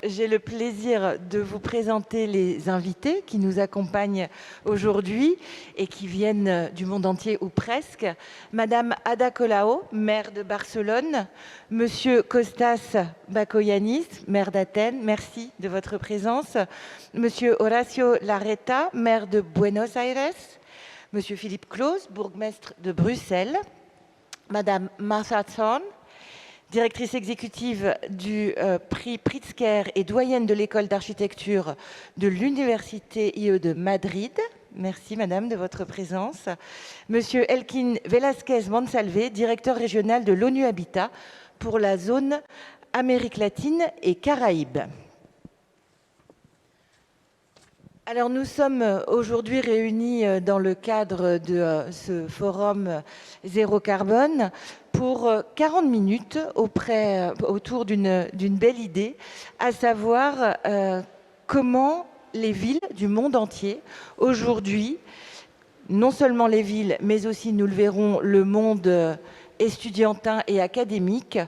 J'ai le plaisir de vous présenter les invités qui nous accompagnent aujourd'hui et qui viennent du monde entier ou presque. Madame Ada Colau, maire de Barcelone. Monsieur Kostas Bakoyannis, maire d'Athènes, merci de votre présence. Monsieur Horacio Larreta, maire de Buenos Aires. Monsieur Philippe Claus, bourgmestre de Bruxelles. Madame Martha Thorn, directrice exécutive du prix Pritzker et doyenne de l'école d'architecture de l'Université IE de Madrid. Merci, madame, de votre présence. Monsieur Elkin Velasquez Monsalve, directeur régional de l'ONU Habitat pour la zone Amérique latine et Caraïbes. Alors, nous sommes aujourd'hui réunis dans le cadre de ce forum Zéro Carbone pour 40 minutes autour d'une belle idée, à savoir comment les villes du monde entier, aujourd'hui, non seulement les villes, mais aussi, nous le verrons, le monde estudiantin et académique,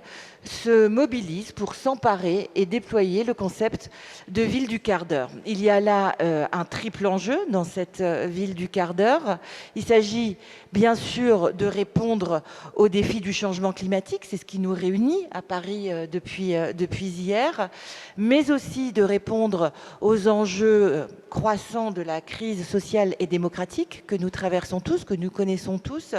se mobilisent pour s'emparer et déployer le concept de ville du quart d'heure. Il y a là un triple enjeu dans cette ville du quart d'heure. Il s'agit bien sûr de répondre aux défis du changement climatique, c'est ce qui nous réunit à Paris depuis hier, mais aussi de répondre aux enjeux croissants de la crise sociale et démocratique que nous traversons tous, que nous connaissons tous,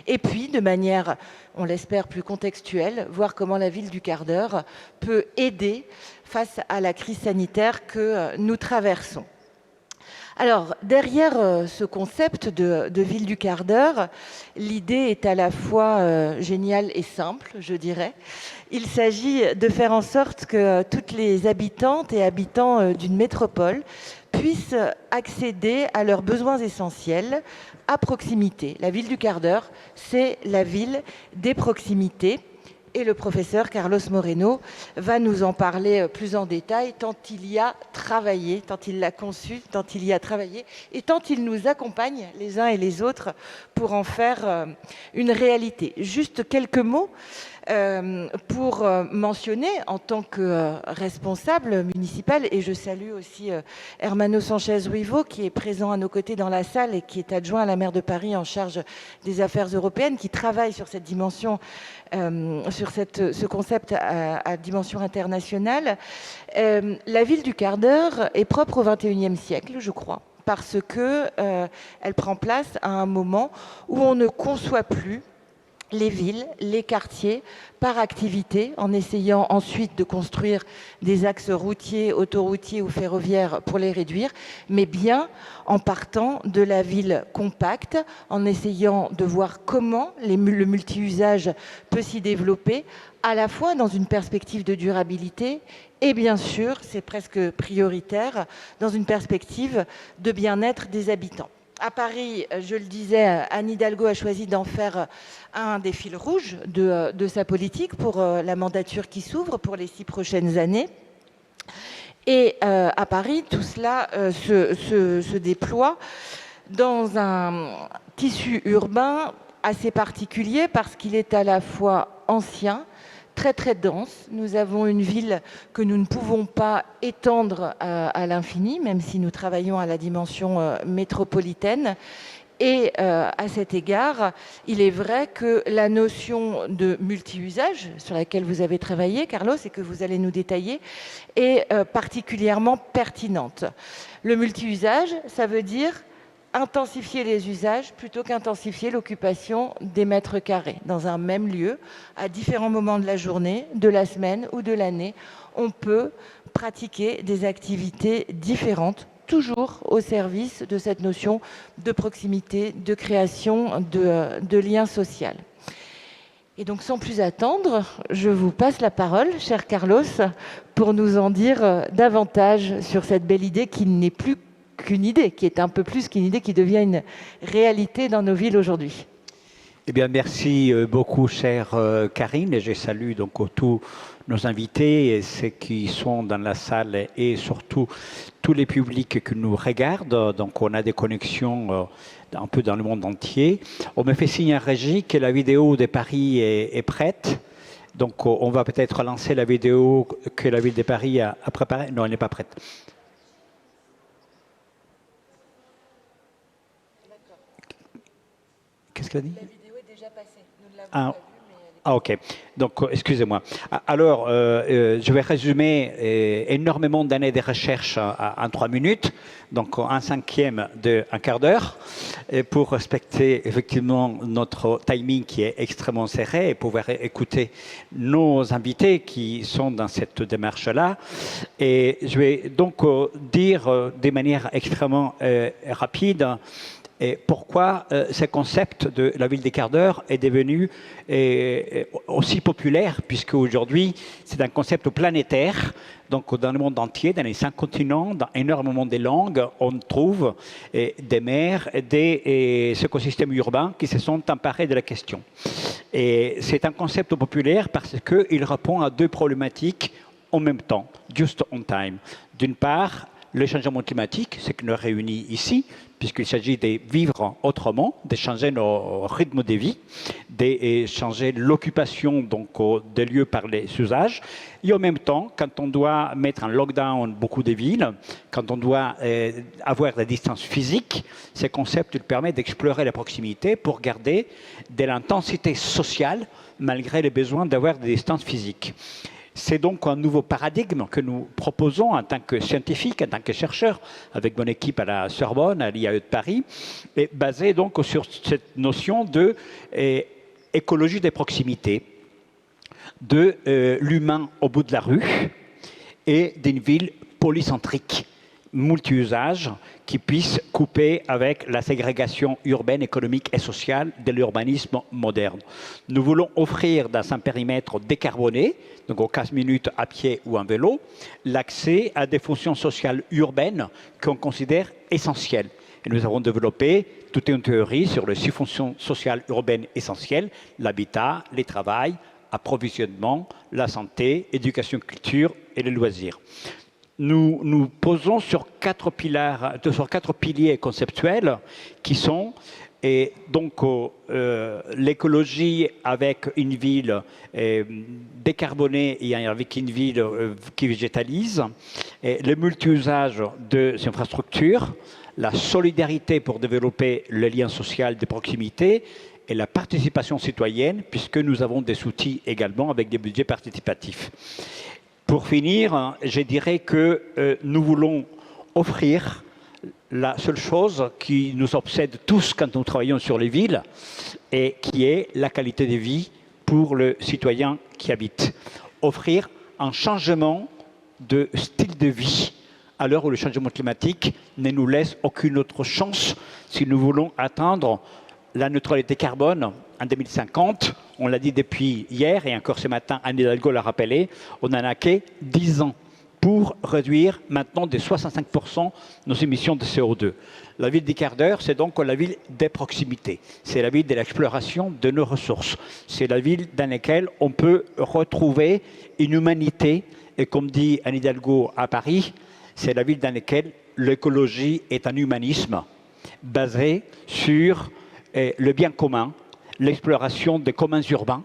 et puis de manière, on l'espère, plus contextuelle, voir comment la ville du quart d'heure peut aider face à la crise sanitaire que nous traversons. Alors, derrière ce concept de ville du quart d'heure, l'idée est à la fois géniale et simple, je dirais. Il s'agit de faire en sorte que toutes les habitantes et habitants d'une métropole puissent accéder à leurs besoins essentiels à proximité. La ville du quart d'heure, c'est la ville des proximités. Et le professeur Carlos Moreno va nous en parler plus en détail, tant il y a travaillé, tant il l'a conçu, tant il y a travaillé, et tant il nous accompagne les uns et les autres pour en faire une réalité. Juste quelques mots pour mentionner en tant que responsable municipal, et je salue aussi Hermano Sanchez-Ruivo qui est présent à nos côtés dans la salle et qui est adjoint à la maire de Paris en charge des affaires européennes, qui travaille sur cette dimension, sur ce concept à dimension internationale. La ville du quart d'heure est propre au XXIe siècle, je crois, parce qu'elle prend place à un moment où on ne conçoit plus les villes, les quartiers par activité, en essayant ensuite de construire des axes routiers, autoroutiers ou ferroviaires pour les réduire, mais bien en partant de la ville compacte, en essayant de voir comment le multi-usage peut s'y développer, à la fois dans une perspective de durabilité et bien sûr, c'est presque prioritaire, dans une perspective de bien-être des habitants. À Paris, je le disais, Anne Hidalgo a choisi d'en faire un des fils rouges de sa politique pour la mandature qui s'ouvre pour les 6 prochaines années. Et à Paris, tout cela se déploie dans un tissu urbain assez particulier parce qu'il est à la fois ancien, très très dense. Nous avons une ville que nous ne pouvons pas étendre à l'infini, même si nous travaillons à la dimension métropolitaine. Et à cet égard, il est vrai que la notion de multi-usage, sur laquelle vous avez travaillé, Carlos, et que vous allez nous détailler, est particulièrement pertinente. Le multi-usage, ça veut dire intensifier les usages plutôt qu'intensifier l'occupation des mètres carrés. Dans un même lieu, à différents moments de la journée, de la semaine ou de l'année, on peut pratiquer des activités différentes, toujours au service de cette notion de proximité, de création de liens sociaux. Et donc, sans plus attendre, je vous passe la parole, cher Carlos, pour nous en dire davantage sur cette belle idée qui n'est plus qu'une idée, qui est un peu plus qu'une idée, qui devient une réalité dans nos villes aujourd'hui. Eh bien, merci beaucoup, chère Karine, et je salue donc tous nos invités et ceux qui sont dans la salle et surtout tous les publics qui nous regardent. Donc, on a des connexions un peu dans le monde entier. On me fait signe à régie que la vidéo de Paris est prête. Donc, on va peut-être lancer la vidéo que la ville de Paris a préparée. Non, elle n'est pas prête. Qu'est-ce qu'elle a dit? La vidéo est déjà passée. Nous ne l'avons Ah. pas vue, mais elle est... Ah, ok. Donc, excusez-moi. Alors, je vais résumer énormément d'années de recherche en 3 minutes, donc un cinquième d'un quart d'heure, pour respecter effectivement notre timing qui est extrêmement serré et pouvoir écouter nos invités qui sont dans cette démarche-là. Et je vais donc dire de manière extrêmement rapide et pourquoi ce concept de la ville des quarts d'heure est devenu aussi populaire, puisque aujourd'hui c'est un concept planétaire. Donc dans le monde entier, dans les 5 continents, dans énormément de langues, on trouve des maires, des écosystèmes urbains qui se sont emparés de la question. Et c'est un concept populaire parce qu'il répond à 2 problématiques en même temps, just on time. D'une part, le changement climatique, ce qui nous réunit ici, puisqu'il s'agit de vivre autrement, de changer nos rythmes de vie, de changer l'occupation donc des lieux par les usages. Et en même temps, quand on doit mettre en lockdown beaucoup de villes, quand on doit avoir des distances physiques, ce concept il permet d'explorer la proximité pour garder de l'intensité sociale malgré les besoins d'avoir des distances physiques. C'est donc un nouveau paradigme que nous proposons en tant que scientifiques, en tant que chercheurs, avec mon équipe à la Sorbonne, à l'IAE de Paris, et basé donc sur cette notion de écologie des proximités, de l'humain au bout de la rue et d'une ville polycentrique, multi-usages, qui puisse couper avec la ségrégation urbaine, économique et sociale de l'urbanisme moderne. Nous voulons offrir dans un périmètre décarboné, donc aux 15 minutes à pied ou en vélo, l'accès à des fonctions sociales urbaines qu'on considère essentielles. Et nous avons développé toute une théorie sur les 6 fonctions sociales urbaines essentielles, l'habitat, le travail, approvisionnement, la santé, éducation, culture et les loisirs. Nous posons sur 4 piliers conceptuels qui sont l'écologie avec une ville décarbonée et avec une ville qui végétalise, le multi-usage de ces infrastructures, la solidarité pour développer le lien social de proximité et la participation citoyenne, puisque nous avons des outils également avec des budgets participatifs. Pour finir, je dirais que nous voulons offrir la seule chose qui nous obsède tous quand nous travaillons sur les villes, et qui est la qualité de vie pour le citoyen qui habite. Offrir un changement de style de vie à l'heure où le changement climatique ne nous laisse aucune autre chance si nous voulons atteindre la neutralité carbone en 2050. On l'a dit depuis hier et encore ce matin, Anne Hidalgo l'a rappelé, on n'en a que 10 ans pour réduire maintenant de 65% nos émissions de CO2. La ville des quarts d'heure, c'est donc la ville des proximités. C'est la ville de l'exploration de nos ressources. C'est la ville dans laquelle on peut retrouver une humanité. Et comme dit Anne Hidalgo à Paris, c'est la ville dans laquelle l'écologie est un humanisme basé sur le bien commun, l'exploration des communs urbains,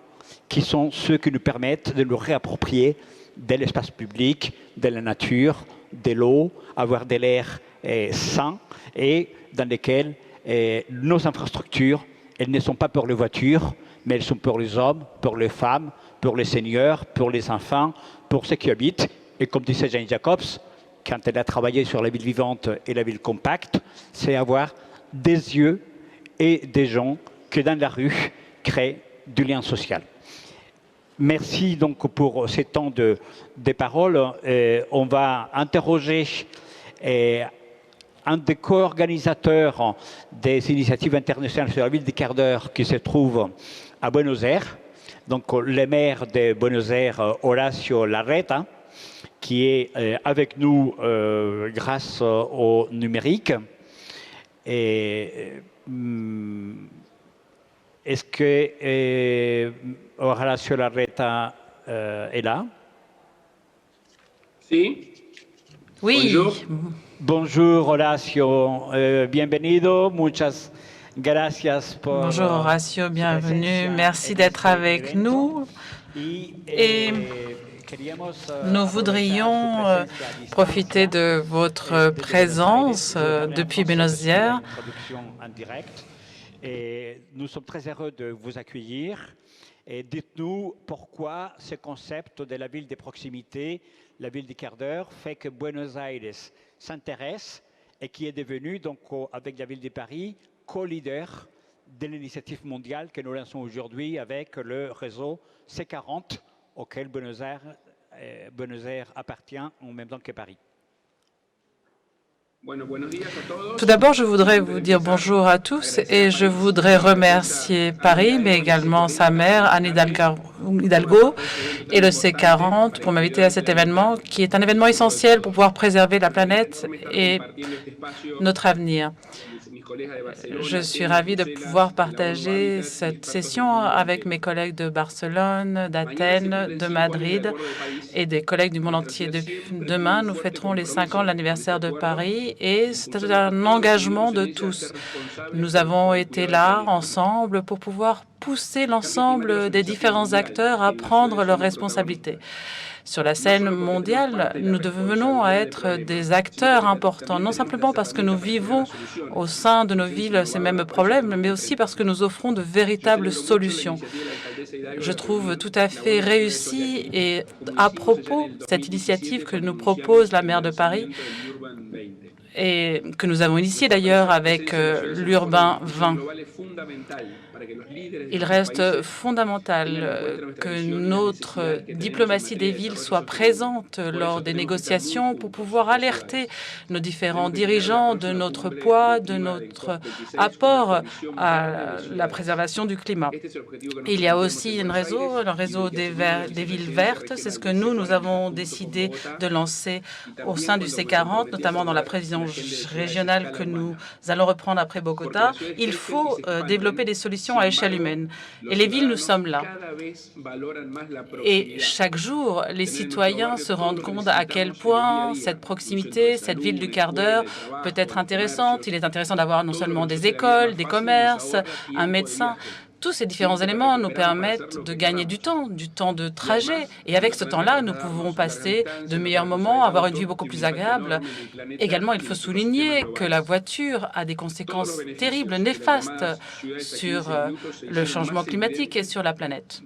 qui sont ceux qui nous permettent de nous réapproprier de l'espace public, de la nature, de l'eau, avoir de l'air sain et dans lesquels nos infrastructures, elles ne sont pas pour les voitures, mais elles sont pour les hommes, pour les femmes, pour les seniors, pour les enfants, pour ceux qui habitent. Et comme disait Jane Jacobs, quand elle a travaillé sur la ville vivante et la ville compacte, c'est avoir des yeux et des gens qui, dans la rue, créent du lien social. Merci donc pour ces temps de parole. On va interroger un des co-organisateurs des initiatives internationales sur la ville des quarts d'heure qui se trouve à Buenos Aires, donc le maire de Buenos Aires, Horacio Larreta, qui est avec nous grâce au numérique. Est-ce que Horacio Larreta est là? Sí. Oui. Bonjour. Bonjour Horacio, bienvenido, muchas gracias por... Bonjour Horacio, bienvenue. Merci d'être avec nous Et nous voudrions profiter de votre présence depuis Buenos Aires. Et nous sommes très heureux de vous accueillir. Et dites-nous pourquoi ce concept de la ville des proximités, la ville du quart d'heure, fait que Buenos Aires s'intéresse et qui est devenu, donc, avec la ville de Paris, co-leader de l'initiative mondiale que nous lançons aujourd'hui avec le réseau C40, auquel Buenos Aires appartient en même temps que Paris. Tout d'abord, je voudrais vous dire bonjour à tous et je voudrais remercier Paris, mais également sa maire, Anne Hidalgo, et le C40 pour m'inviter à cet événement, qui est un événement essentiel pour pouvoir préserver la planète et notre avenir. Je suis ravie de pouvoir partager cette session avec mes collègues de Barcelone, d'Athènes, de Madrid et des collègues du monde entier. Demain, nous fêterons les 5 ans de l'anniversaire de Paris et c'est un engagement de tous. Nous avons été là ensemble pour pouvoir pousser l'ensemble des différents acteurs à prendre leurs responsabilités. Sur la scène mondiale, nous devenons à être des acteurs importants, non simplement parce que nous vivons au sein de nos villes ces mêmes problèmes, mais aussi parce que nous offrons de véritables solutions. Je trouve tout à fait réussi et à propos cette initiative que nous propose la maire de Paris et que nous avons initiée d'ailleurs avec l'Urbain 20. Il reste fondamental que notre diplomatie des villes soit présente lors des négociations pour pouvoir alerter nos différents dirigeants de notre poids, de notre apport à la préservation du climat. Il y a aussi le réseau des villes vertes. C'est ce que nous avons décidé de lancer au sein du C40, notamment dans la présidence régionale que nous allons reprendre après Bogota. Il faut développer des solutions à échelle humaine. Et les villes, nous sommes là. Et chaque jour, les citoyens se rendent compte à quel point cette proximité, cette ville du quart d'heure peut être intéressante. Il est intéressant d'avoir non seulement des écoles, des commerces, un médecin. Tous ces différents éléments nous permettent de gagner du temps de trajet. Et avec ce temps-là, nous pouvons passer de meilleurs moments, avoir une vie beaucoup plus agréable. Également, il faut souligner que la voiture a des conséquences terribles, néfastes sur le changement climatique et sur la planète.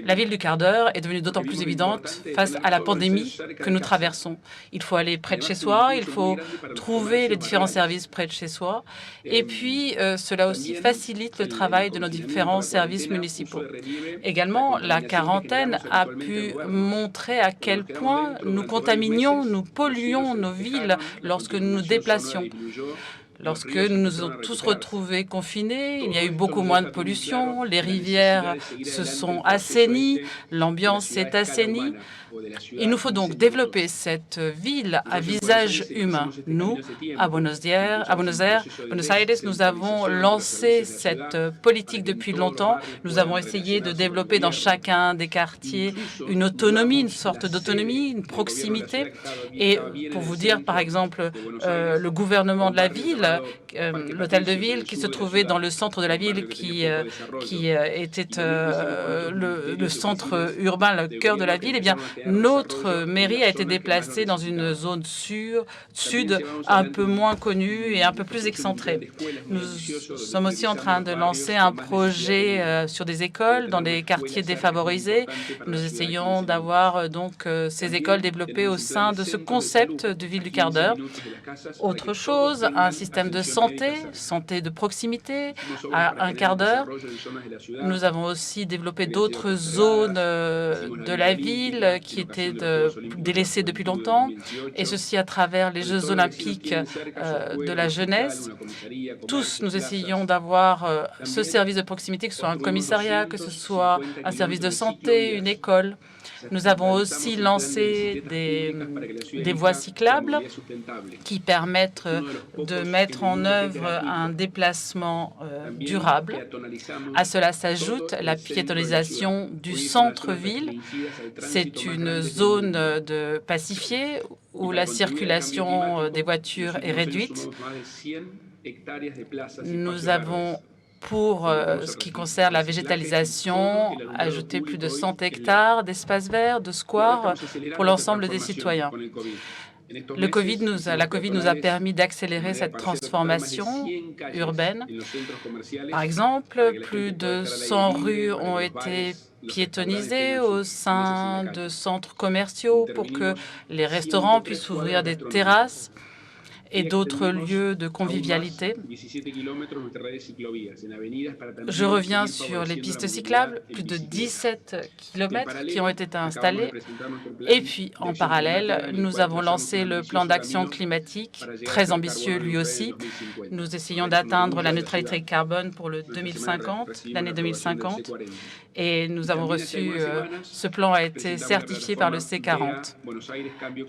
La ville du quart d'heure est devenue d'autant plus évidente face à la pandémie que nous traversons. Il faut aller près de chez soi, il faut trouver les différents services près de chez soi. Et puis, cela aussi facilite le travail de nos différents services municipaux. Également, la quarantaine a pu montrer à quel point nous contaminions, nous polluions nos villes lorsque nous nous déplacions. Lorsque nous nous sommes tous retrouvés confinés, il y a eu beaucoup moins de pollution, les rivières se sont assainies, l'ambiance s'est assainie. Il nous faut donc développer cette ville à visage humain. Nous, à Buenos Aires, nous avons lancé cette politique depuis longtemps. Nous avons essayé de développer dans chacun des quartiers une autonomie, une sorte d'autonomie, une proximité. Et pour vous dire, par exemple, le gouvernement de la ville, l'hôtel de ville qui se trouvait dans le centre de la ville, qui était le centre urbain, le cœur de la ville, eh bien, notre mairie a été déplacée dans une zone sud, un peu moins connue et un peu plus excentrée. Nous sommes aussi en train de lancer un projet sur des écoles dans des quartiers défavorisés. Nous essayons d'avoir donc ces écoles développées au sein de ce concept de ville du quart d'heure. Autre chose, un système de santé de proximité à un quart d'heure. Nous avons aussi développé d'autres zones de la ville qui étaient délaissées depuis longtemps, et ceci à travers les Jeux olympiques de la jeunesse. Tous, nous essayons d'avoir ce service de proximité, que ce soit un commissariat, que ce soit un service de santé, une école. Nous avons aussi lancé des voies cyclables qui permettent de mettre en œuvre un déplacement durable. À cela s'ajoute la piétonisation du centre-ville. C'est une zone pacifiée où la circulation des voitures est réduite. Nous avons Pour ce qui concerne la végétalisation, ajouter plus de 100 hectares d'espaces verts, de squares pour l'ensemble des citoyens. La COVID nous a permis d'accélérer cette transformation urbaine. Par exemple, plus de 100 rues ont été piétonnisées au sein de centres commerciaux pour que les restaurants puissent ouvrir des terrasses et d'autres lieux de convivialité. Je reviens sur les pistes cyclables, plus de 17 km qui ont été installés. Et puis, en parallèle, nous avons lancé le plan d'action climatique, très ambitieux lui aussi. Nous essayons d'atteindre la neutralité carbone pour l'année 2050. Et nous avons reçu, ce plan a été certifié par le C40.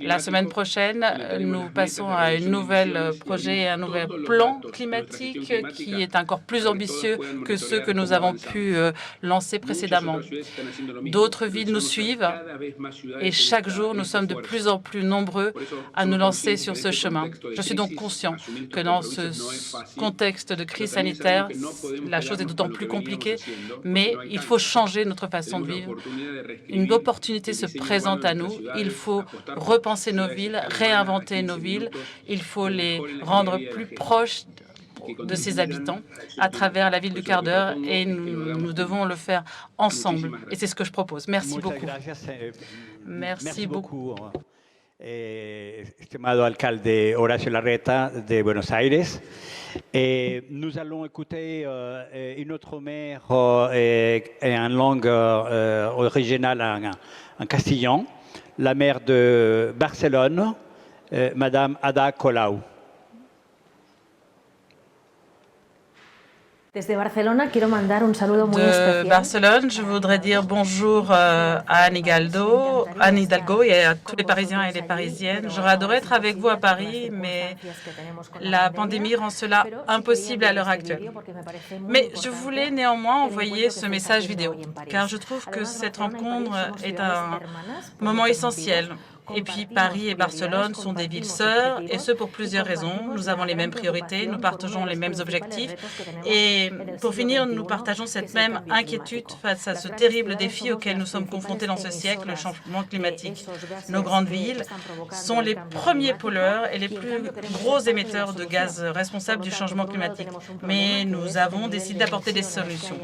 La semaine prochaine, nous passons à un nouvel projet et un nouvel plan climatique qui est encore plus ambitieux que ceux que nous avons pu lancer précédemment. D'autres villes nous suivent et chaque jour, nous sommes de plus en plus nombreux à nous lancer sur ce chemin. Je suis donc conscient que dans ce contexte de crise sanitaire, la chose est d'autant plus compliquée, mais il faut changer notre façon de vivre. Une opportunité se présente à nous. Il faut repenser nos villes, réinventer nos villes. Il faut les rendre plus proches de ses habitants à travers la ville du quart d'heure et nous devons le faire ensemble. Et c'est ce que je propose. Merci beaucoup. Merci beaucoup. Estimado alcalde Horacio Larreta de Buenos Aires. Nous allons écouter une autre maire en langue originale en castillan, la maire de Barcelone, Madame Ada Colau. De Barcelone, je voudrais dire bonjour à Anne Hidalgo et à tous les Parisiens et les Parisiennes. J'aurais adoré être avec vous à Paris, mais la pandémie rend cela impossible à l'heure actuelle. Mais je voulais néanmoins envoyer ce message vidéo, car je trouve que cette rencontre est un moment essentiel. Et puis Paris et Barcelone sont des villes sœurs, et ce pour plusieurs raisons. Nous avons les mêmes priorités, nous partageons les mêmes objectifs. Et pour finir, nous partageons cette même inquiétude face à ce terrible défi auquel nous sommes confrontés dans ce siècle, le changement climatique. Nos grandes villes sont les premiers pollueurs et les plus gros émetteurs de gaz responsables du changement climatique. Mais nous avons décidé d'apporter des solutions.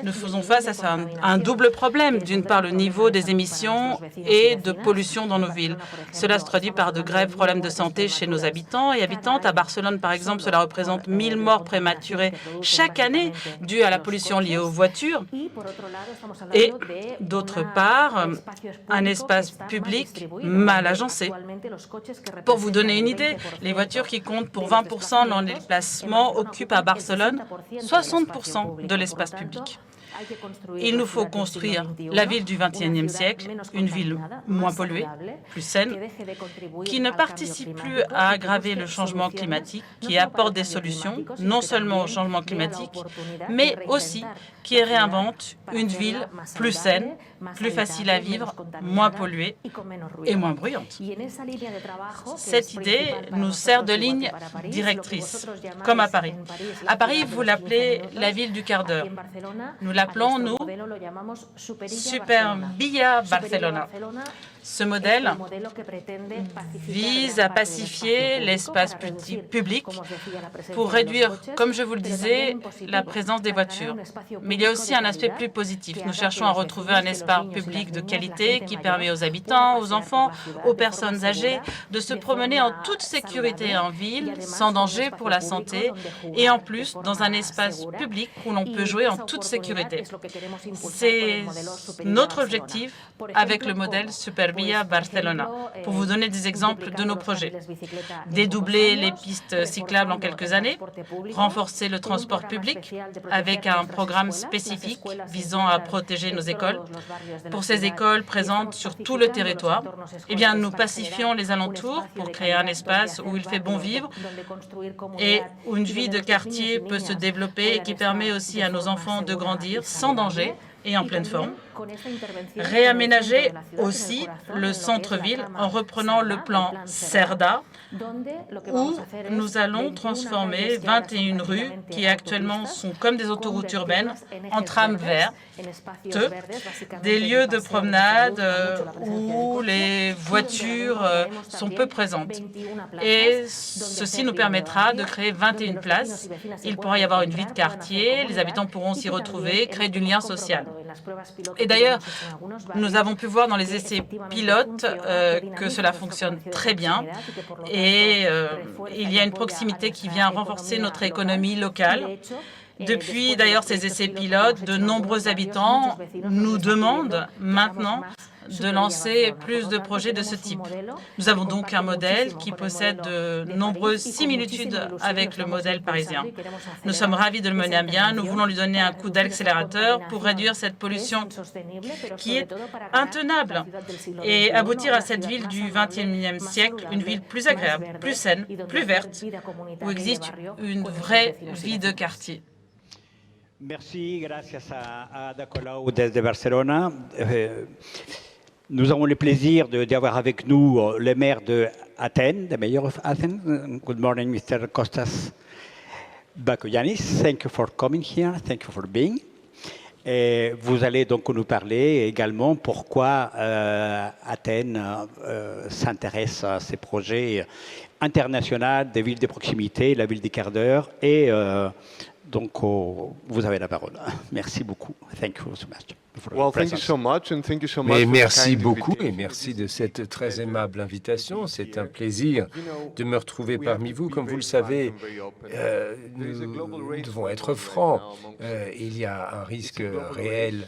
Nous faisons face à un double problème. D'une part, le niveau des émissions et de pollution dans nos villes. Cela se traduit par de graves problèmes de santé chez nos habitants et habitantes. À Barcelone, par exemple, cela représente 1000 morts prématurées chaque année dues à la pollution liée aux voitures. Et d'autre part, un espace public mal agencé. Pour vous donner une idée, les voitures qui comptent pour 20% dans les déplacements occupent à Barcelone 60% de l'espace public. Il nous faut construire la ville du XXIe siècle, une ville moins polluée, plus saine, qui ne participe plus à aggraver le changement climatique, qui apporte des solutions, non seulement au changement climatique, mais aussi qui réinvente une ville plus saine, plus facile à vivre, moins polluée et moins bruyante. Cette idée nous sert de ligne directrice, comme à Paris. À Paris, vous l'appelez la ville du quart d'heure. Nous l'appelons, nous, Supervia Barcelona. Ce modèle vise à pacifier l'espace public pour réduire, comme je vous le disais, la présence des voitures. Mais il y a aussi un aspect plus positif. Nous cherchons à retrouver un espace public de qualité qui permet aux habitants, aux enfants, aux personnes âgées de se promener en toute sécurité en ville, sans danger pour la santé, et en plus dans un espace public où l'on peut jouer en toute sécurité. C'est notre objectif avec le modèle Supervia Barcelona. Pour vous donner des exemples de nos projets. Dédoubler les pistes cyclables en quelques années, renforcer le transport public avec un programme spécifique visant à protéger nos écoles. Pour ces écoles présentes sur tout le territoire, eh bien, nous pacifions les alentours pour créer un espace où il fait bon vivre et où une vie de quartier peut se développer et qui permet aussi à nos enfants de grandir sans danger et en pleine forme. Réaménager aussi le centre-ville en reprenant le plan CERDA, où nous allons transformer 21 rues qui actuellement sont comme des autoroutes urbaines en trams verts, des lieux de promenade où les voitures sont peu présentes. Et ceci nous permettra de créer 21 places. Il pourra y avoir une vie de quartier, les habitants pourront s'y retrouver, créer du lien social. Et d'ailleurs, nous avons pu voir dans les essais pilotes que cela fonctionne très bien et il y a une proximité qui vient renforcer notre économie locale. Depuis d'ailleurs ces essais pilotes, de nombreux habitants nous demandent maintenant de lancer plus de projets de ce type. Nous avons donc un modèle qui possède de nombreuses similitudes avec le modèle parisien. Nous sommes ravis de le mener à bien. Nous voulons lui donner un coup d'accélérateur pour réduire cette pollution qui est intenable et aboutir à cette ville du XXIe siècle, une ville plus agréable, plus saine, plus verte, où existe une vraie vie de quartier. Merci, gracias a Ada Colau desde Barcelona. Nous avons le plaisir d'avoir avec nous le maire d'Athènes, the mayor of Athens. Good morning, Mr. Kostas Bakoyannis. Thank you for coming here. Thank you for being. Et vous allez donc nous parler également pourquoi Athènes s'intéresse à ces projets internationaux des villes de proximité, la ville des quarts d'heure. Et donc, vous avez la parole. Merci beaucoup. Thank you so much. Mais merci beaucoup et merci de cette très aimable invitation. C'est un plaisir de me retrouver parmi vous. Comme vous le savez, nous devons être francs. Il y a un risque réel.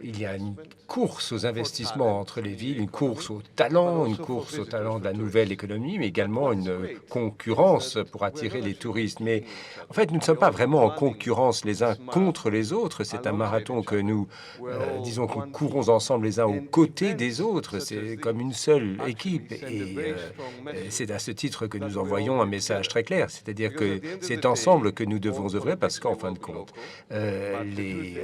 Il y a une course aux investissements entre les villes, une course au talent de la nouvelle économie, mais également une concurrence pour attirer les touristes. Mais en fait, nous ne sommes pas vraiment en concurrence les uns contre les autres. C'est un marathon que nous, disons que nous courons ensemble les uns aux côtés des autres. C'est comme une seule équipe. Et c'est à ce titre que nous envoyons un message très clair. C'est-à-dire que c'est ensemble que nous devons œuvrer parce qu'en fin de compte, les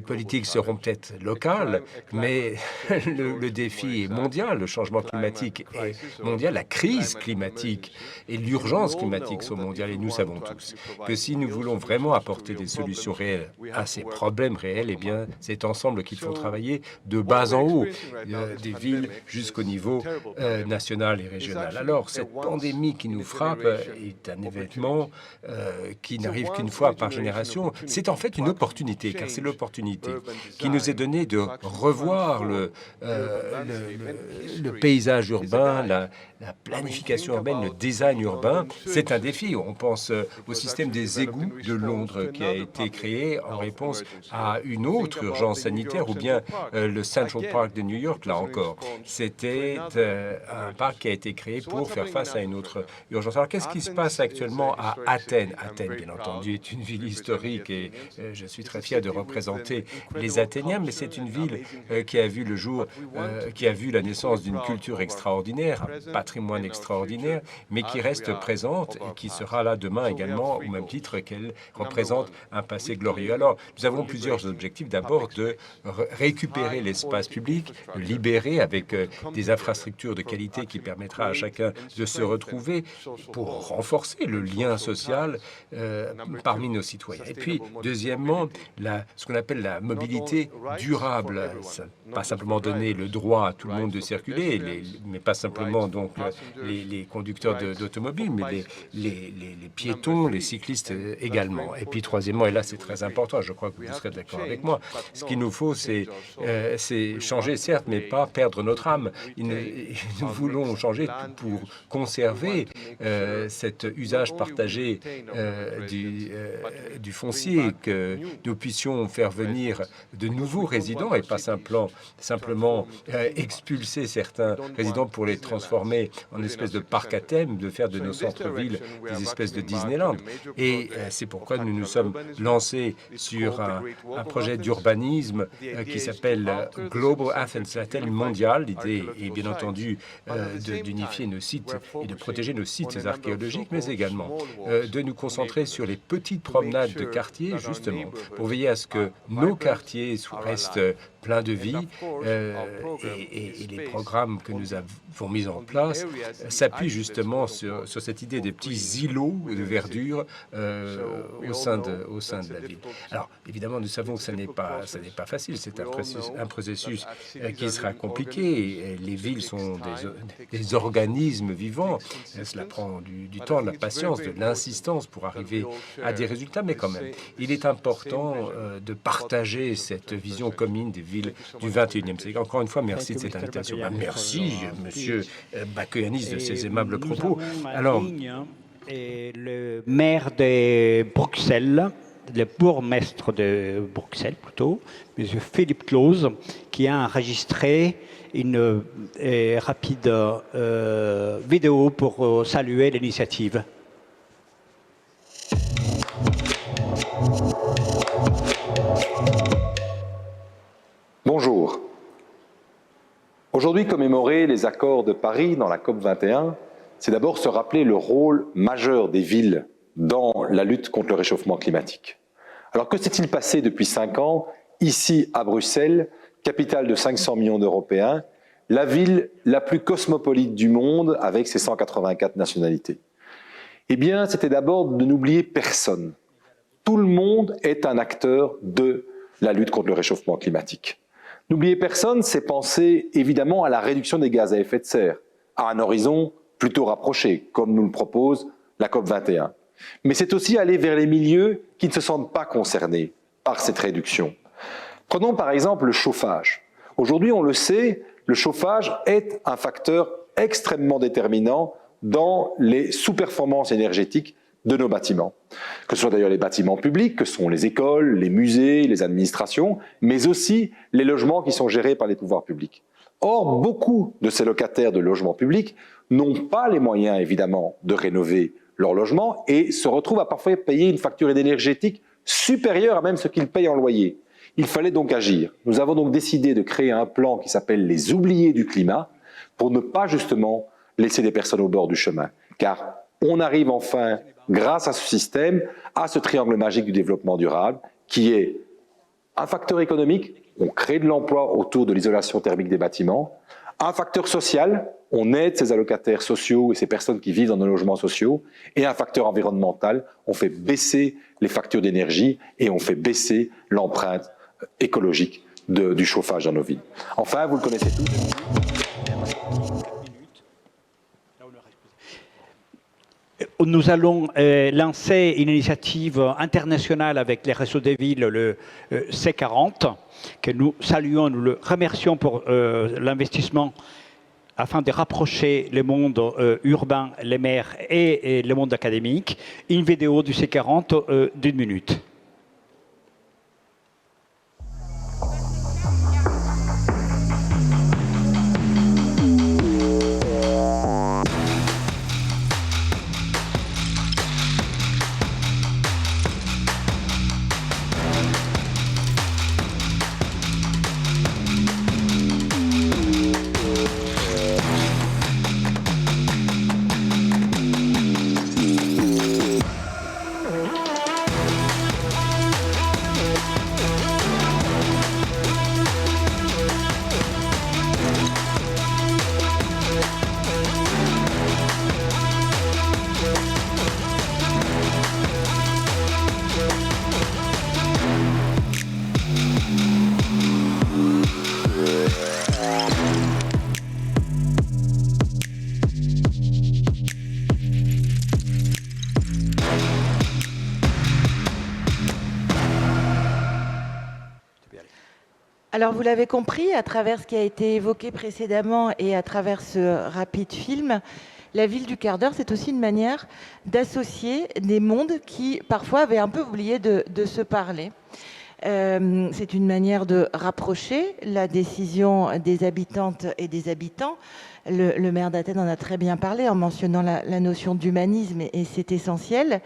politiques seront peut-être locales, mais le défi est mondial, le changement climatique est mondial, la crise climatique et l'urgence climatique sont mondiales. Et nous savons tous que si nous voulons vraiment apporter des solutions réelles à ces problèmes réels, eh bien, c'est ensemble qu'il faut travailler de bas en haut, des villes jusqu'au niveau national et régional. Alors, cette pandémie qui nous frappe est un événement qui n'arrive qu'une fois par génération. C'est en fait une opportunité, car c'est l'opportunité qui nous est donnée de revoir le paysage urbain, la planification urbaine, le design urbain. C'est un défi. On pense au système des égouts de Londres qui a été créé en réponse à une autre urgence sanitaire, ou bien le Central Park de New York, là encore. C'était un parc qui a été créé pour faire face à une autre urgence. Alors, qu'est-ce qui se passe actuellement à Athènes? Athènes, bien entendu, est une ville historique et je suis très fier de représenter les Athéniens, mais c'est une ville qui a vu le jour, qui a vu la naissance d'une culture extraordinaire, un patrimoine extraordinaire, mais qui reste présente et qui sera là demain également, au même titre qu'elle représente un passé glorieux. Alors, nous avons plusieurs objectifs. D'abord, de récupérer l'espace public, le libérer avec des infrastructures de qualité qui permettra à chacun de se retrouver pour renforcer le lien social parmi nos citoyens. Et puis, deuxièmement, ce qu'on appelle la mobilité durable. Pas simplement donner le droit à tout le monde de circuler, mais pas simplement donc les conducteurs d'automobiles, mais les piétons, les cyclistes également. Et puis troisièmement, et là c'est très important, je crois que vous serez d'accord avec moi, ce qu'il nous faut c'est changer certes, mais pas perdre notre âme. Nous voulons changer pour conserver cet usage partagé du foncier, que nous puissions faire venir de nouveaux résidents et pas simplement expulser certains résidents pour les transformer en espèces de parcs à thème, de faire de nos centres-villes des espèces de Disneyland. Et c'est pourquoi nous nous sommes lancés sur un projet d'urbanisme qui s'appelle Global Athens, Athènes mondiale. L'idée est bien entendu d'unifier nos sites et de protéger nos sites archéologiques, mais également de nous concentrer sur les petites promenades de quartier, justement, pour veiller à ce que nos quartiers restent pleins de vie et les programmes que nous avons mis en place s'appuient justement sur cette idée des petits îlots de verdure au sein de la ville. Alors, évidemment, nous savons que ce n'est pas facile. C'est un processus qui sera compliqué. Les villes sont des organismes vivants. Cela prend du temps, de la patience, de l'insistance pour arriver à des résultats, mais quand même, il est important de partager cette vision commune des villes du 21e siècle. Encore une fois, merci de cette invitation. Merci, Monsieur Bakoyannis, de ces aimables propos. Alors, le maire de Bruxelles, le bourgmestre de Bruxelles plutôt, M. Philippe Claus, qui a enregistré une rapide vidéo pour saluer l'initiative. Bonjour. Aujourd'hui, commémorer les accords de Paris dans la COP 21, c'est d'abord se rappeler le rôle majeur des villes dans la lutte contre le réchauffement climatique. Alors que s'est-il passé depuis 5 ans, ici à Bruxelles, capitale de 500 millions d'Européens, la ville la plus cosmopolite du monde avec ses 184 nationalités? Eh bien, c'était d'abord de n'oublier personne. Tout le monde est un acteur de la lutte contre le réchauffement climatique. N'oublier personne, c'est penser évidemment à la réduction des gaz à effet de serre, à un horizon plutôt rapproché, comme nous le propose la COP 21. Mais c'est aussi aller vers les milieux qui ne se sentent pas concernés par cette réduction. Prenons par exemple le chauffage. Aujourd'hui, on le sait, le chauffage est un facteur extrêmement déterminant dans les sous-performances énergétiques de nos bâtiments. Que ce soit d'ailleurs les bâtiments publics, que sont les écoles, les musées, les administrations, mais aussi les logements qui sont gérés par les pouvoirs publics. Or, beaucoup de ces locataires de logements publics n'ont pas les moyens, évidemment, de rénover leur logement et se retrouvent à parfois payer une facture énergétique supérieure à même ce qu'ils payent en loyer. Il fallait donc agir. Nous avons donc décidé de créer un plan qui s'appelle les oubliés du climat pour ne pas justement laisser des personnes au bord du chemin. Car on arrive enfin, grâce à ce système, à ce triangle magique du développement durable qui est un facteur économique, on crée de l'emploi autour de l'isolation thermique des bâtiments, un facteur social, on aide ces allocataires sociaux et ces personnes qui vivent dans nos logements sociaux, et un facteur environnemental, on fait baisser les factures d'énergie et on fait baisser l'empreinte écologique du chauffage dans nos villes. Enfin, vous le connaissez tous. Nous allons lancer une initiative internationale avec les réseaux des villes, le C40, que nous saluons, nous le remercions pour l'investissement afin de rapprocher le monde urbain, les maires et le monde académique. Une vidéo du C40 d'1 minute. Alors, vous l'avez compris, à travers ce qui a été évoqué précédemment et à travers ce rapide film, la ville du quart d'heure, c'est aussi une manière d'associer des mondes qui, parfois, avaient un peu oublié de se parler. C'est une manière de rapprocher la décision des habitantes et des habitants. Le maire d'Athènes en a très bien parlé en mentionnant la notion d'humanisme et c'est essentiel.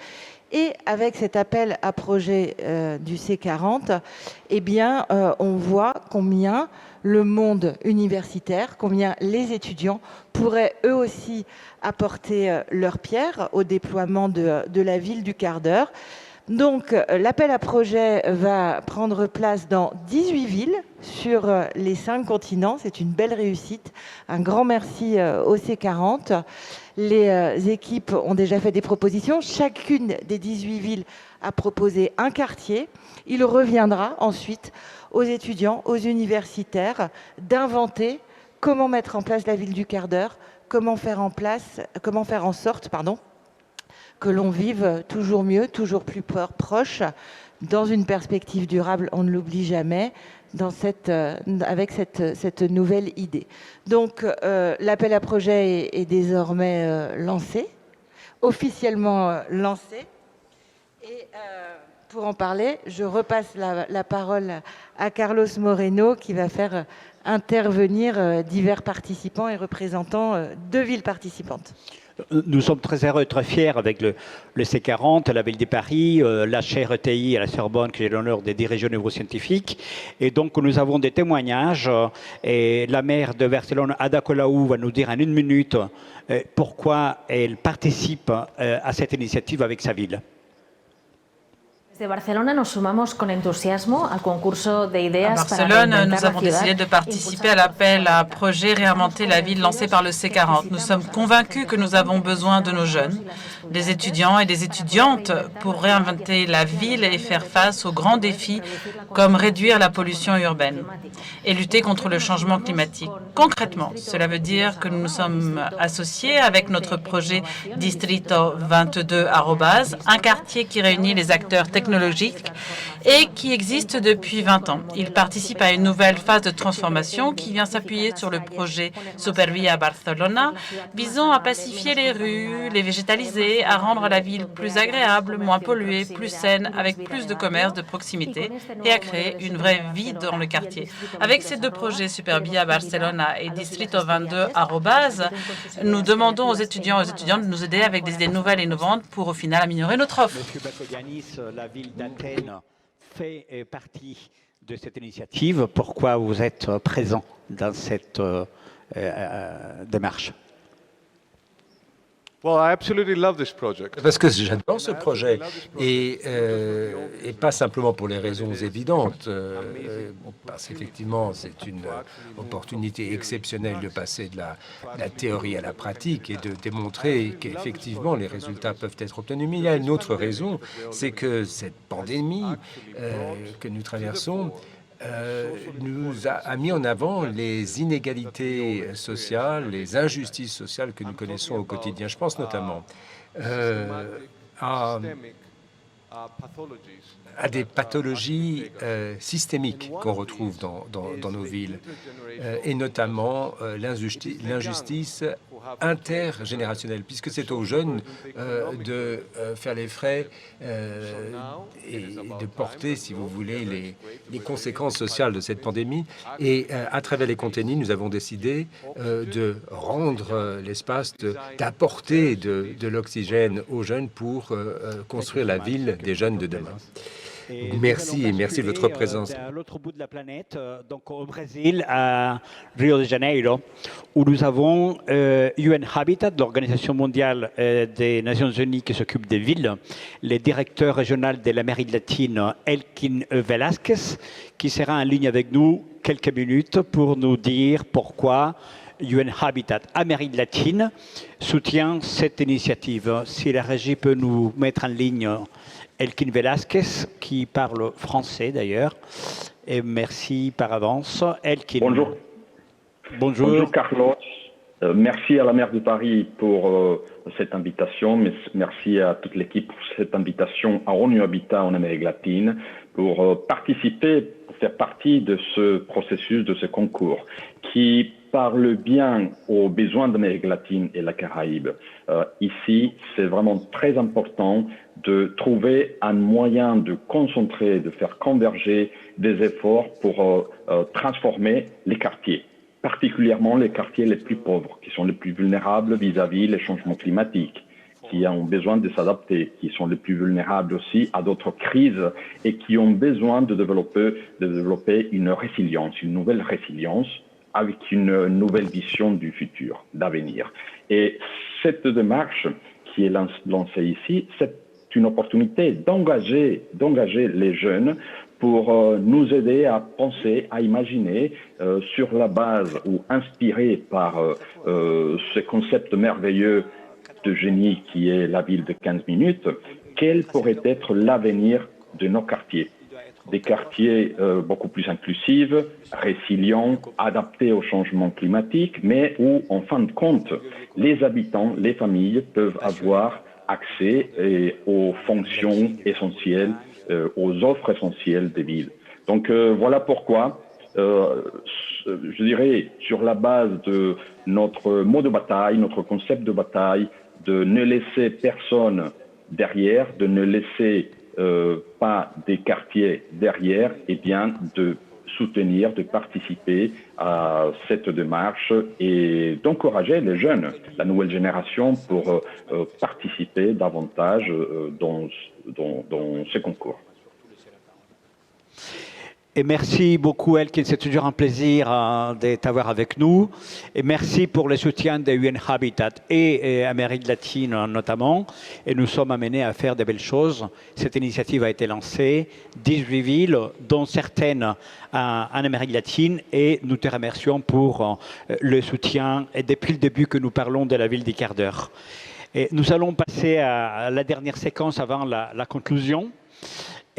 Et avec cet appel à projet du C40, eh bien, on voit combien le monde universitaire, combien les étudiants pourraient eux aussi apporter leur pierre au déploiement de la ville du quart d'heure. Donc, l'appel à projet va prendre place dans 18 villes sur les 5 continents. C'est une belle réussite. Un grand merci au C40. Les équipes ont déjà fait des propositions. Chacune des 18 villes a proposé un quartier. Il reviendra ensuite aux étudiants, aux universitaires, d'inventer comment mettre en place la ville du quart d'heure, comment faire en sorte, que l'on vive toujours mieux, toujours plus proche, dans une perspective durable, on ne l'oublie jamais, avec cette nouvelle idée. Donc, l'appel à projet est désormais lancé, officiellement lancé. Et pour en parler, je repasse la parole à Carlos Moreno, qui va faire intervenir divers participants et représentants de villes participantes. Nous sommes très heureux et très fiers avec le C40, la ville de Paris, la chaire ETI à la Sorbonne, que j'ai l'honneur de diriger au niveau scientifique. Et donc, nous avons des témoignages. Et la maire de Barcelone, Ada Colau, va nous dire en 1 minute pourquoi elle participe à cette initiative avec sa ville. De Barcelone, nos sumamos con entusiasmo al concurso de ideas. À Barcelone, nous avons décidé de participer à l'appel à projet Réinventer la ville lancé par le C40. Nous sommes convaincus que nous avons besoin de nos jeunes, des étudiants et des étudiantes pour réinventer la ville et faire face aux grands défis comme réduire la pollution urbaine et lutter contre le changement climatique. Concrètement, cela veut dire que nous nous sommes associés avec notre projet Distrito 22 @, un quartier qui réunit les acteurs technologiques et qui existe depuis 20 ans. Il participe à une nouvelle phase de transformation qui vient s'appuyer sur le projet Supervia Barcelona, visant à pacifier les rues, les végétaliser, à rendre la ville plus agréable, moins polluée, plus saine, avec plus de commerces de proximité et à créer une vraie vie dans le quartier. Avec ces 2 projets, Supervia Barcelona et Distrito 22 @, nous demandons aux étudiants et aux étudiantes de nous aider avec des idées nouvelles et innovantes pour au final améliorer notre offre. Monsieur Bakogiannis, la ville d'Athènes fait partie de cette initiative. Pourquoi vous êtes présent dans cette démarche? Parce que j'adore ce projet et pas simplement pour les raisons évidentes. Parce qu'effectivement, c'est une opportunité exceptionnelle de passer de la théorie à la pratique et de démontrer qu'effectivement les résultats peuvent être obtenus. Mais il y a une autre raison, c'est que cette pandémie que nous traversons nous a mis en avant les inégalités sociales, les injustices sociales que nous connaissons au quotidien. Je pense notamment à des pathologies systémiques qu'on retrouve dans nos villes, et notamment l'injustice intergénérationnelle, puisque c'est aux jeunes de faire les frais et de porter, si vous voulez, les conséquences sociales de cette pandémie. Et à travers les contenus, nous avons décidé de rendre l'espace, d'apporter de l'oxygène aux jeunes pour construire la ville des jeunes de demain. Merci et merci de votre présence. À l'autre bout de la planète, donc au Brésil, à Rio de Janeiro, où nous avons UN Habitat, l'Organisation mondiale des Nations Unies qui s'occupe des villes, les directeurs régionaux de l'Amérique latine, Elkin Velasquez, qui sera en ligne avec nous quelques minutes pour nous dire pourquoi UN Habitat Amérique latine soutient cette initiative. Si la régie peut nous mettre en ligne Elkin Velasquez, qui parle français d'ailleurs, et merci par avance. Elkin. Bonjour. Bonjour. Bonjour Carlos. Merci à la maire de Paris pour cette invitation. Merci à toute l'équipe pour cette invitation à ONU Habitat en Amérique latine pour participer, pour faire partie de ce processus, de ce concours qui parle bien aux besoins d'Amérique latine et la Caraïbe. Ici, c'est vraiment très important de trouver un moyen de concentrer, de faire converger des efforts pour transformer les quartiers, particulièrement les quartiers les plus pauvres, qui sont les plus vulnérables vis-à-vis des changements climatiques, qui ont besoin de s'adapter, qui sont les plus vulnérables aussi à d'autres crises et qui ont besoin de développer une résilience, une nouvelle résilience, avec une nouvelle vision du futur, d'avenir. Et cette démarche qui est lancée ici, c'est une opportunité d'engager les jeunes pour nous aider à penser, à imaginer sur la base ou inspiré par ce concept merveilleux de génie qui est la ville de 15 minutes, quel pourrait être l'avenir de nos quartiers. Des quartiers beaucoup plus inclusifs, résilients, adaptés au changement climatique, mais où, en fin de compte, les habitants, les familles peuvent avoir accès aux fonctions essentielles, aux offres essentielles des villes. Donc voilà pourquoi, je dirais, sur la base de notre mot de bataille, notre concept de bataille, de ne laisser personne derrière, de ne laisser pas des quartiers derrière, et bien de soutenir, de participer à cette démarche et d'encourager les jeunes, la nouvelle génération, pour participer davantage dans ce concours. Et merci beaucoup, Elkin. C'est toujours un plaisir de t'avoir avec nous. Et merci pour le soutien de UN Habitat et Amérique latine notamment. Et nous sommes amenés à faire de belles choses. Cette initiative a été lancée, 18 villes, dont certaines en Amérique latine. Et nous te remercions pour le soutien. Et depuis le début que nous parlons de la ville du quart d'heure. Et nous allons passer à la dernière séquence avant la conclusion.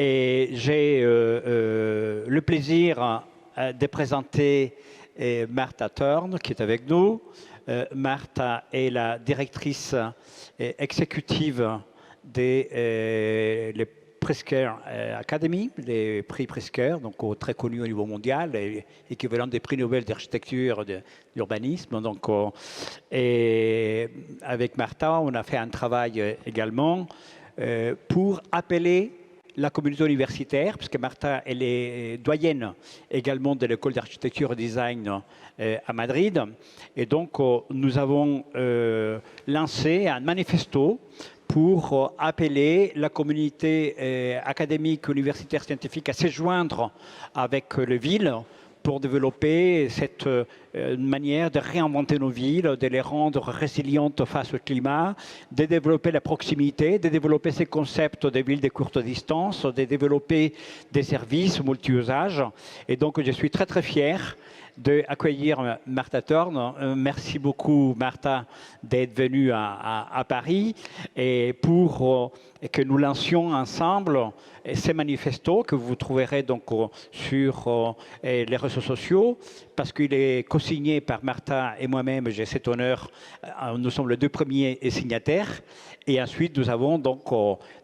Et j'ai le plaisir de présenter Martha Thorne, qui est avec nous. Martha est la directrice exécutive des Pritzker Academy, les prix Pritzker, donc très connus au niveau mondial, équivalent des prix Nobel d'architecture, d'urbanisme. Donc, et avec Martha, on a fait un travail également pour appeler la communauté universitaire, puisque Martha, elle est doyenne également de l'école d'architecture et design à Madrid. Et donc, nous avons lancé un manifesto pour appeler la communauté académique, universitaire, scientifique à se joindre avec les villes pour développer cette manière de réinventer nos villes, de les rendre résilientes face au climat, de développer la proximité, de développer ces concepts de villes de courte distance, de développer des services multi-usages. Et donc, je suis très, très fier d'accueillir Martha Thorne. Merci beaucoup, Martha, d'être venue à Paris et pour que nous lancions ensemble ces manifestos que vous trouverez donc sur les réseaux sociaux, parce qu'il est co-signé par Martha et moi-même. J'ai cet honneur. Nous sommes les deux premiers signataires. Et ensuite, nous avons donc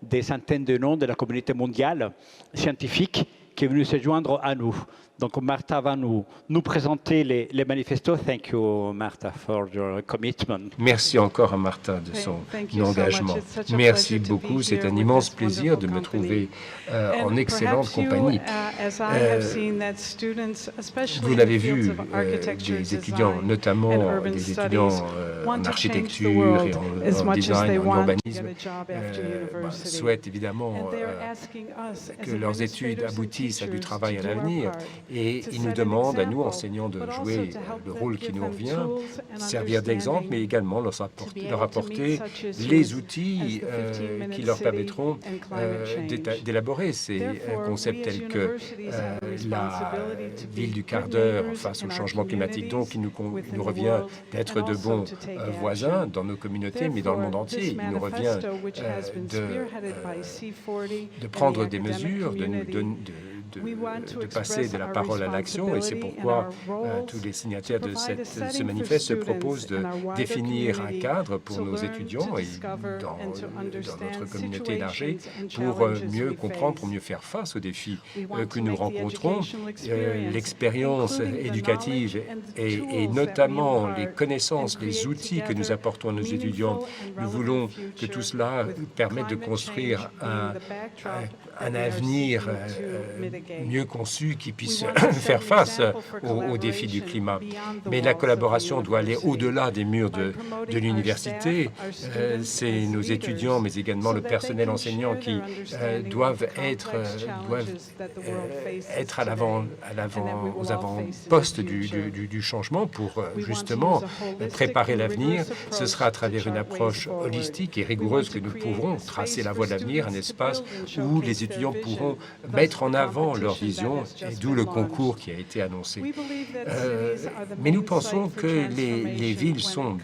des centaines de noms de la communauté mondiale scientifique qui est venue se joindre à nous. Donc, Martha va nous présenter les manifestos. Thank you, Martha, for your commitment. Merci encore à Martha de son engagement. Merci beaucoup. C'est un immense plaisir de me trouver en excellente compagnie. Vous l'avez vu, des étudiants, notamment des étudiants en architecture et en design, en urbanisme, souhaitent évidemment que leurs études aboutissent à du travail à l'avenir. Et ils nous demandent, à nous, enseignants, de jouer le rôle qui nous revient, servir d'exemple, mais également leur apporter les outils qui leur permettront d'élaborer ces concepts tels que la ville du quart d'heure face au changement climatique. Donc, il nous revient d'être de bons voisins dans nos communautés, mais dans le monde entier. Il nous revient de prendre des mesures, de passer de la parole à l'action, et c'est pourquoi tous les signataires de ce manifeste se proposent de définir un cadre pour nos étudiants et dans notre communauté élargie pour mieux comprendre, pour mieux faire face aux défis que nous rencontrons. L'expérience éducative et notamment les connaissances, les outils que nous apportons à nos étudiants, nous voulons que tout cela permette de construire un avenir mieux conçus qui puissent faire face aux défis du climat. Mais la collaboration doit aller au-delà des murs de l'université. C'est nos étudiants, mais également le personnel enseignant qui doivent être aux avant-postes du changement pour justement préparer l'avenir. Ce sera à travers une approche holistique et rigoureuse que nous pourrons tracer la voie de l'avenir, un espace où les étudiants pourront mettre en avant leur vision, et d'où le concours qui a été annoncé. Mais nous pensons que les villes sont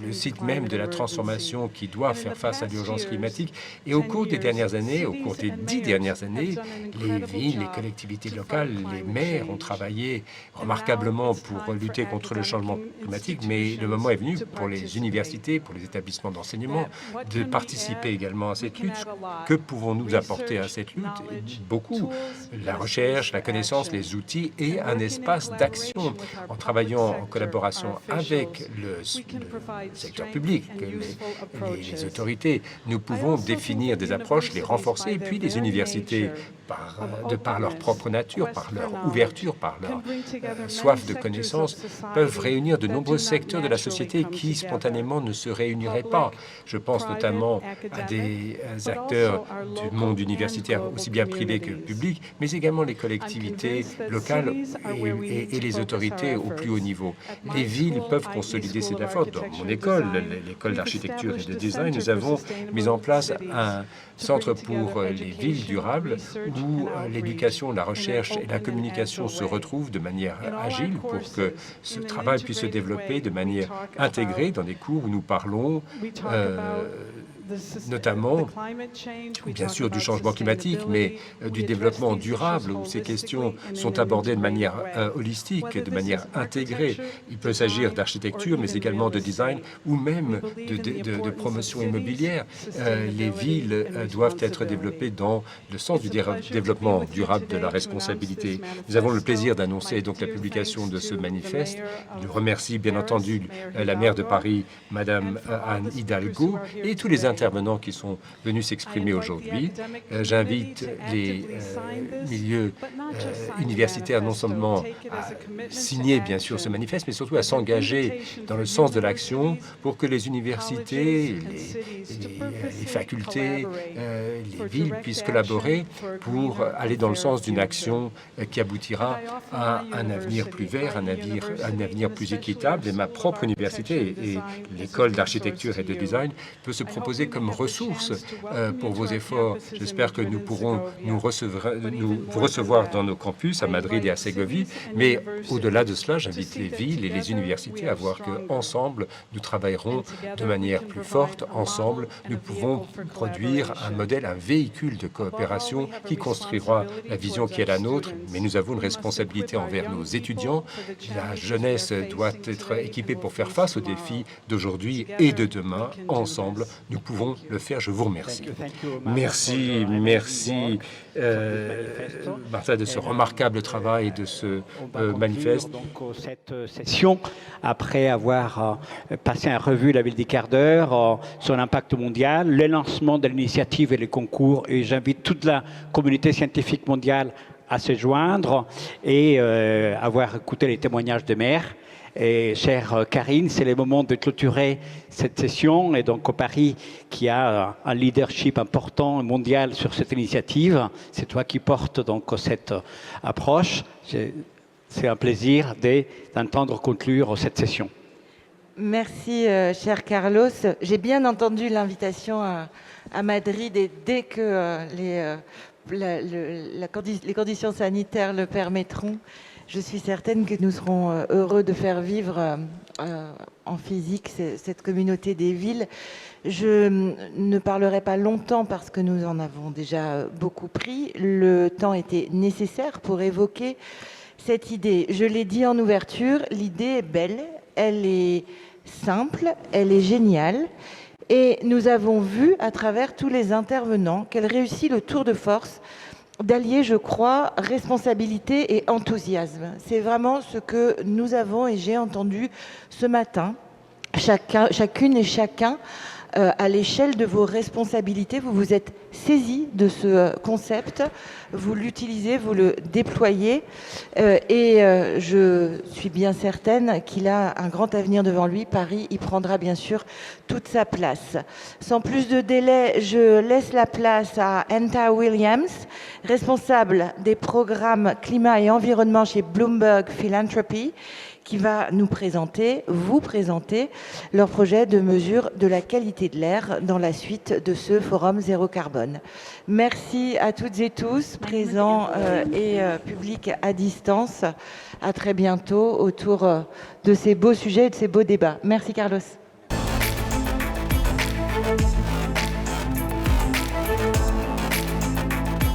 le site même de la transformation qui doit faire face à l'urgence climatique. Et au cours des dernières années, au cours des 10 dernières années, les villes, les collectivités locales, les maires ont travaillé remarquablement pour lutter contre le changement climatique, mais le moment est venu pour les universités, pour les établissements d'enseignement, de participer également à cette lutte. Que pouvons-nous apporter à cette lutte? Beaucoup. La recherche, la connaissance, les outils et un espace d'action en travaillant en collaboration avec le secteur public, les autorités. Nous pouvons définir des approches, les renforcer, et puis les universités, de par leur propre nature, par leur ouverture, par leur soif de connaissance, peuvent réunir de nombreux secteurs de la société qui spontanément ne se réuniraient pas. Je pense notamment à des acteurs du monde universitaire, aussi bien privé que public, mais également les collectivités locales et les autorités au plus haut niveau. Les villes peuvent consolider ces efforts. Dans mon école, l'école d'architecture et de design, nous avons mis en place un centre pour les villes durables où l'éducation, la recherche et la communication se retrouvent de manière agile pour que ce travail puisse se développer de manière intégrée dans des cours où nous parlons notamment, bien sûr, du changement climatique, mais du développement durable, où ces questions sont abordées de manière holistique, de manière intégrée. Il peut s'agir d'architecture, mais également de design, ou même de promotion immobilière. Les villes doivent être développées dans le sens du développement durable de la responsabilité. Nous avons le plaisir d'annoncer donc la publication de ce manifeste. Je remercie bien entendu la maire de Paris, Madame Anne Hidalgo, et tous les intervenants qui sont venus s'exprimer aujourd'hui. J'invite les milieux universitaires non seulement à signer bien sûr ce manifeste, mais surtout à s'engager dans le sens de l'action pour que les universités, les facultés, les villes puissent collaborer pour aller dans le sens d'une action qui aboutira à un avenir plus vert, un avenir plus équitable. Et ma propre université et l'école d'architecture et de design peut se proposer comme ressource pour vos efforts. J'espère que nous pourrons vous recevoir dans nos campus à Madrid et à Ségovie, mais au-delà de cela, j'invite les villes et les universités à voir qu'ensemble, nous travaillerons de manière plus forte. Ensemble, nous pouvons produire un modèle, un véhicule de coopération qui construira la vision qui est la nôtre, mais nous avons une responsabilité envers nos étudiants. La jeunesse doit être équipée pour faire face aux défis d'aujourd'hui et de demain. Ensemble, nous pouvons le faire. Je vous remercie. Merci Martha de ce remarquable travail, de ce manifeste. Donc cette session, après avoir passé en revue la ville des quarts d'heure, son impact mondial, le lancement de l'initiative et les concours, et j'invite toute la communauté scientifique mondiale à se joindre et avoir écouté les témoignages de maires. Et chère Karine, c'est le moment de clôturer cette session. Et donc, Paris, qui a un leadership important mondial sur cette initiative, c'est toi qui portes donc cette approche. C'est un plaisir d'entendre conclure cette session. Merci, cher Carlos. J'ai bien entendu l'invitation à Madrid et dès que les conditions sanitaires le permettront, je suis certaine que nous serons heureux de faire vivre en physique cette communauté des villes. Je ne parlerai pas longtemps parce que nous en avons déjà beaucoup pris. Le temps était nécessaire pour évoquer cette idée. Je l'ai dit en ouverture, l'idée est belle, elle est simple, elle est géniale. Et nous avons vu à travers tous les intervenants qu'elle réussit le tour de force d'allier, je crois, responsabilité et enthousiasme. C'est vraiment ce que nous avons et j'ai entendu ce matin, chacune et chacun à l'échelle de vos responsabilités, vous vous êtes saisi de ce concept, vous l'utilisez, vous le déployez, et je suis bien certaine qu'il a un grand avenir devant lui. Paris y prendra bien sûr toute sa place. Sans plus de délai, je laisse la place à Anta Williams, responsable des programmes climat et environnement chez Bloomberg Philanthropy, qui va nous présenter, vous présenter, leur projet de mesure de la qualité de l'air dans la suite de ce forum zéro carbone. Merci à toutes et tous, présents et publics à distance. À très bientôt autour de ces beaux sujets et de ces beaux débats. Merci Carlos.